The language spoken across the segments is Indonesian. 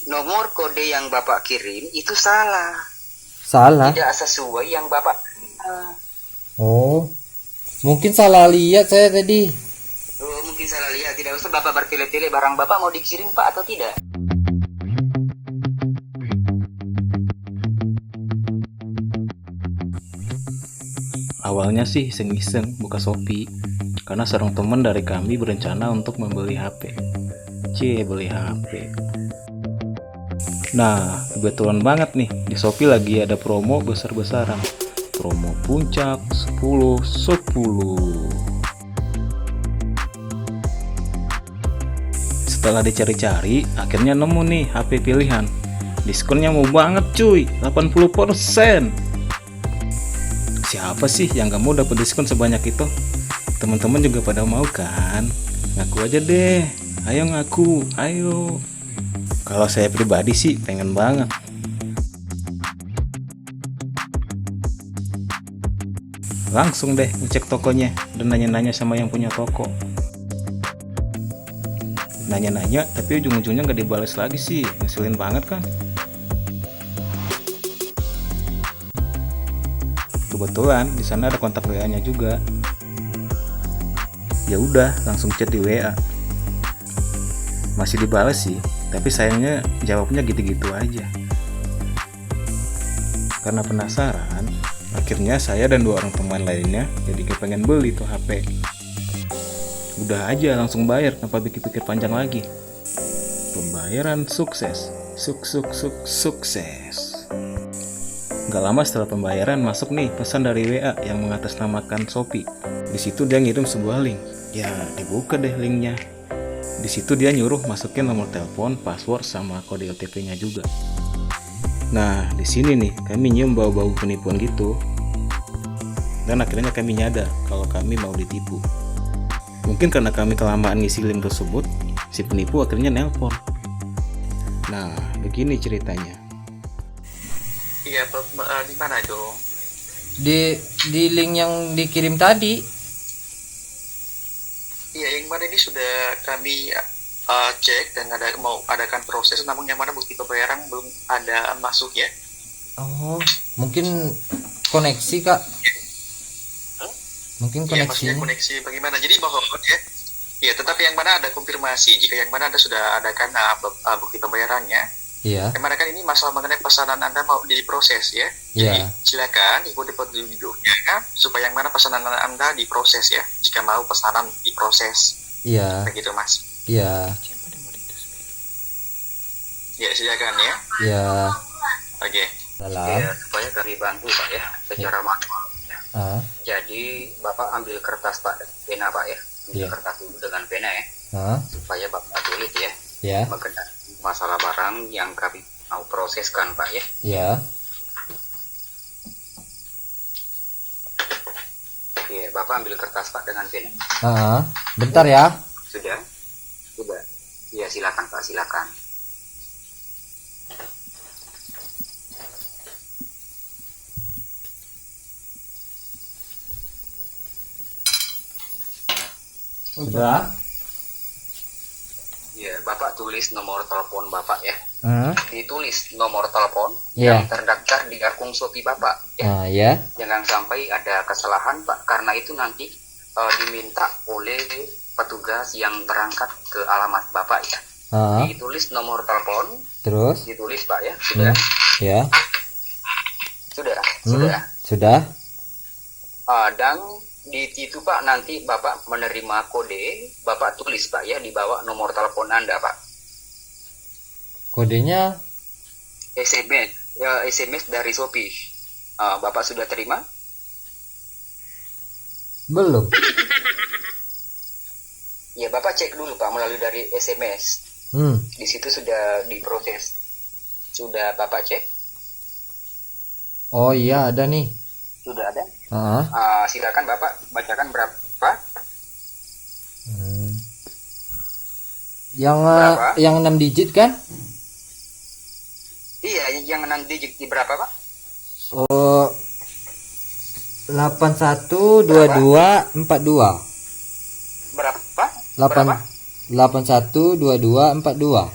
nomor kode yang Bapak kirim itu salah. Salah. Tidak sesuai yang Bapak. Oh, mungkin salah lihat saya tadi. Oh, mungkin salah lihat. Tidak usah Bapak bertele-tele, barang Bapak mau dikirim Pak atau tidak? Awalnya sih iseng-iseng buka Shopee karena seorang teman dari kami berencana untuk membeli HP. Beli HP. Nah, kebetulan banget nih di Shopee lagi ada promo besar-besaran. Promo puncak 10/10. Setelah dicari-cari, akhirnya nemu nih HP pilihan. Diskonnya mau banget cuy, 80%. Siapa sih yang gak mau dapat diskon sebanyak itu? Teman-teman juga pada mau kan? Ngaku aja deh. Ayo ngaku, ayo. Kalau saya pribadi sih pengen banget. Langsung deh ngecek tokonya dan nanya-nanya sama yang punya toko. Nanya-nanya tapi ujung-ujungnya gak dibalas lagi sih. Ngeselin banget kan? Kebetulan di sana ada kontak WA-nya juga. Ya udah, langsung chat di WA. Masih dibalas sih, tapi sayangnya jawabnya gitu-gitu aja. Karena penasaran, akhirnya saya dan 2 orang teman lainnya jadi pengen beli tuh HP. Udah aja langsung bayar tanpa pikir-pikir panjang lagi. Pembayaran sukses. Sukses. Gak lama setelah pembayaran masuk nih pesan dari WA yang mengatasnamakan Shopee. Di situ dia ngirim sebuah link. Ya dibuka deh linknya. Di situ dia nyuruh masukin nomor telepon, password sama kode OTP-nya juga. Nah di sini nih kami nyium bau-bau penipuan gitu. Dan akhirnya kami nyadar kalau kami mau ditipu. Mungkin karena kami kelamaan ngisi link tersebut, si penipu akhirnya nelpon. Nah begini ceritanya. Iya, di mana itu? Di link yang dikirim tadi. Iya, yang mana ini sudah kami cek dan mau adakan proses, namun yang mana bukti pembayaran belum ada masuk ya. Oh, mungkin koneksi kak. Mungkin Iya, maksudnya koneksinya. koneksi bagaimana? Jadi mohon ya. Iya, tetapi yang mana ada konfirmasi jika yang mana Anda sudah adakan bukti pembayarannya. Iya. Yang mana kan ini masalah mengenai pesanan Anda mau diproses ya. Jadi Iya. silakan ikuti petunjuknya supaya yang mana pesanan Anda diproses ya. Jika mau pesanan diproses. Iya. Begitu Mas. Iya. Ya, silakan ya. Iya. Oke. Salam. Ya, supaya kami bantu Pak ya secara manual. Ah. Jadi Bapak ambil kertas Pak dan pena Pak ya. Ambil Iya. kertas dulu dengan pena ya. Ah. Supaya Bapak tulis ya. Ya. Mengenai masalah barang yang kami mau proseskan Pak ya. Ya. Oke, Bapak ambil kertas Pak dengan pena. Ah. Bentar ya. Sudah? Sudah. Ya, silakan Pak, silakan. Sudah. Ya, Bapak tulis nomor telepon Bapak ya. Ah. Ditulis nomor telepon Ya. yang terdaftar di akun Shopee Bapak ya. Ah, ya. Jangan sampai ada kesalahan Pak, karena itu nanti diminta oleh petugas yang berangkat ke alamat Bapak ya. Ah. Ditulis nomor telepon, Terus. ditulis Pak ya. Sudah? Ya. Sudah? Hmm. Sudah? Sudah. Dan di situ Pak nanti Bapak menerima kode, Bapak tulis Pak ya di bawah nomor telepon Anda Pak. Kodenya. SMS, SMS dari Shopee. Bapak sudah terima? Belum. Ya Bapak cek dulu Pak melalui dari SMS. Di situ sudah diproses. Sudah Bapak cek? Oh iya ada nih. Sudah ada? Ah. Silakan Bapak bacakan berapa? Yang Berapa? yang 6 digit kan? Iya, yang 6 digit di berapa Pak? Oh, 812242. Berapa? 812242.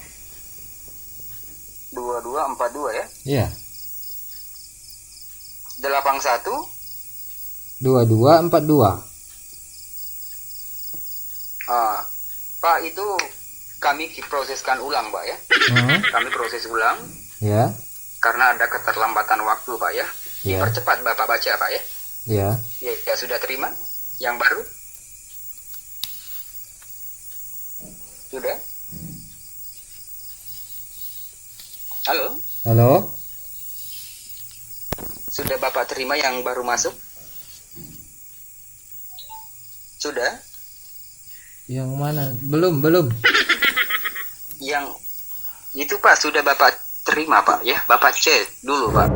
42 ya. Iya. 81 2242. Pak, itu kami proseskan ulang Pak ya. Kami proses ulang Ya. karena ada keterlambatan waktu Pak ya. Ya. Dipercepat Bapak baca Pak ya. Ya. Ya, sudah terima yang baru? Sudah? Halo? Halo. Sudah Bapak terima yang baru masuk? Sudah? Yang mana? Belum. Yang itu Pak sudah Bapak terima Pak ya. Bapak cek dulu Pak.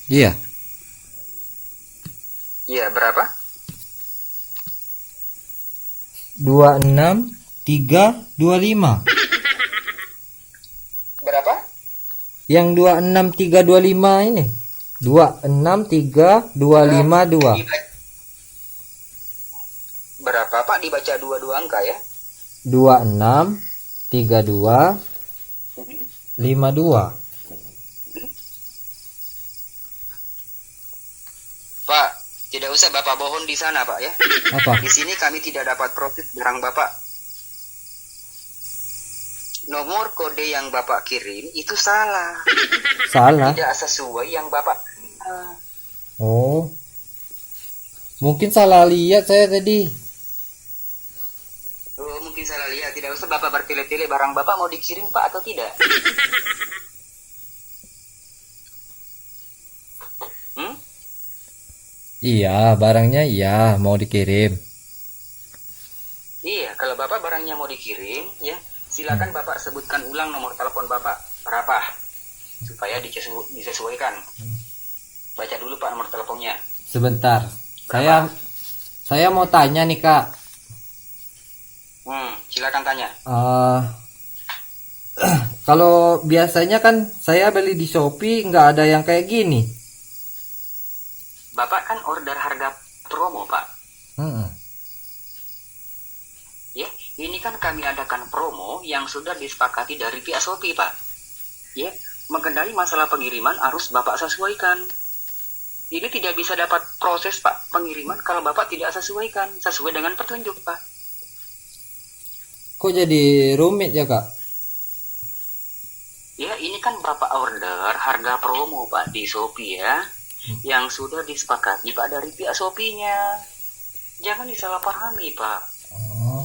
Iya. Iya, berapa? 26325. Berapa? Yang 26325 ini. 263252. Berapa Pak? Dibaca dua angka ya. 263252. Pak, tidak usah Bapak bohong di sana Pak ya. Apa? Di sini kami tidak dapat profit barang Bapak. Nomor kode yang Bapak kirim itu salah. Salah. Tidak sesuai yang Bapak. Oh. Mungkin salah lihat saya tadi. Oh, mungkin salah lihat. Tidak usah Bapak bertele-tele barang Bapak mau dikirim Pak atau tidak. Iya, barangnya iya mau dikirim. Iya, kalau Bapak barangnya mau dikirim ya, silakan Bapak sebutkan ulang nomor telepon Bapak berapa supaya disesuaikan. Baca dulu Pak nomor teleponnya. Sebentar. Berapa? Saya mau tanya nih, Kak. Silakan tanya. Kalau biasanya kan saya beli di Shopee nggak ada yang kayak gini. Bapak kan order harga promo Pak. Ya, ini kan kami adakan promo yang sudah disepakati dari pihak Shopee Pak. Ya, mengenai masalah pengiriman harus Bapak sesuaikan. Ini tidak bisa dapat proses Pak pengiriman kalau Bapak tidak sesuaikan sesuai dengan petunjuk Pak. Kok jadi rumit ya, Kak? Ya, ini kan Bapak order harga promo Pak di Shopee ya, yang sudah disepakati Pak dari pihak Shopee-nya. Jangan disalahpahami Pak. Oh.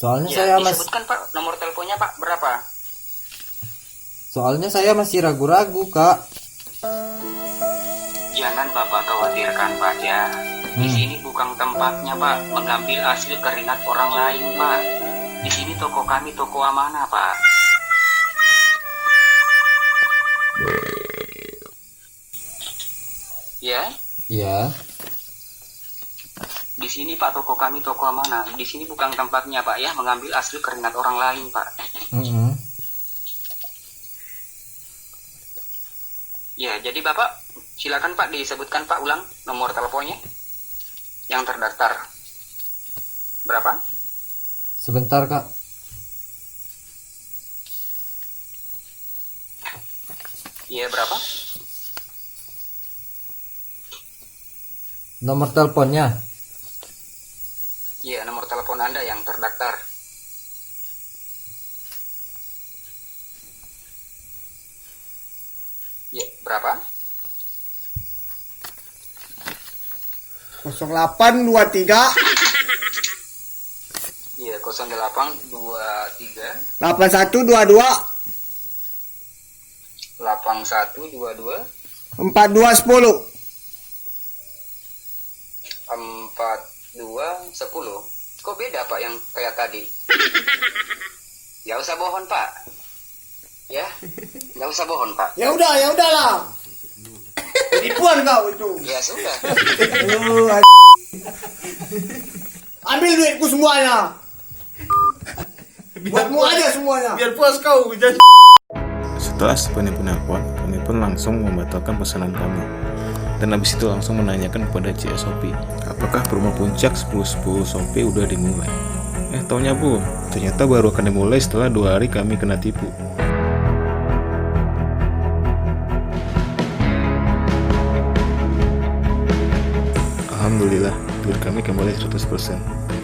Soalnya Ya, saya disebutkan Pak nomor teleponnya Pak berapa? Soalnya saya masih ragu-ragu, Kak. Jangan Bapak khawatirkan Pak ya. Di sini bukan tempatnya Pak mengambil hasil keringat orang lain Pak. Di sini toko kami toko amanah Pak. Ya, Iya. di sini Pak toko kami toko amanah. Di sini bukan tempatnya Pak ya mengambil hasil keringat orang lain Pak. Ya, jadi Bapak silakan Pak disebutkan Pak ulang nomor teleponnya yang terdaftar. Berapa? Sebentar, Kak. Iya, berapa? Nomor teleponnya. Iya, nomor telepon Anda yang terdaftar. Iya, berapa? 0823 Iya, 0823 8122 8122 4210. 4210. Kok beda Pak yang kayak tadi? Ya usah bohong Pak. Ya, nggak usah bohong Pak. Ya udahlah. Penipuan kau itu. Ya sudah. Ambil duitku semuanya. Buatmu aja semuanya. Biar puas kau. Setelah si penipu nelpon, kami pun langsung membatalkan pesanan kami. Dan habis itu langsung menanyakan kepada CS Shopee, apakah promo puncak 10-10 Shopee udah dimulai. Taunya belum, ternyata baru akan dimulai setelah 2 hari kami kena tipu. Alhamdulillah, duit kami kembali 100%.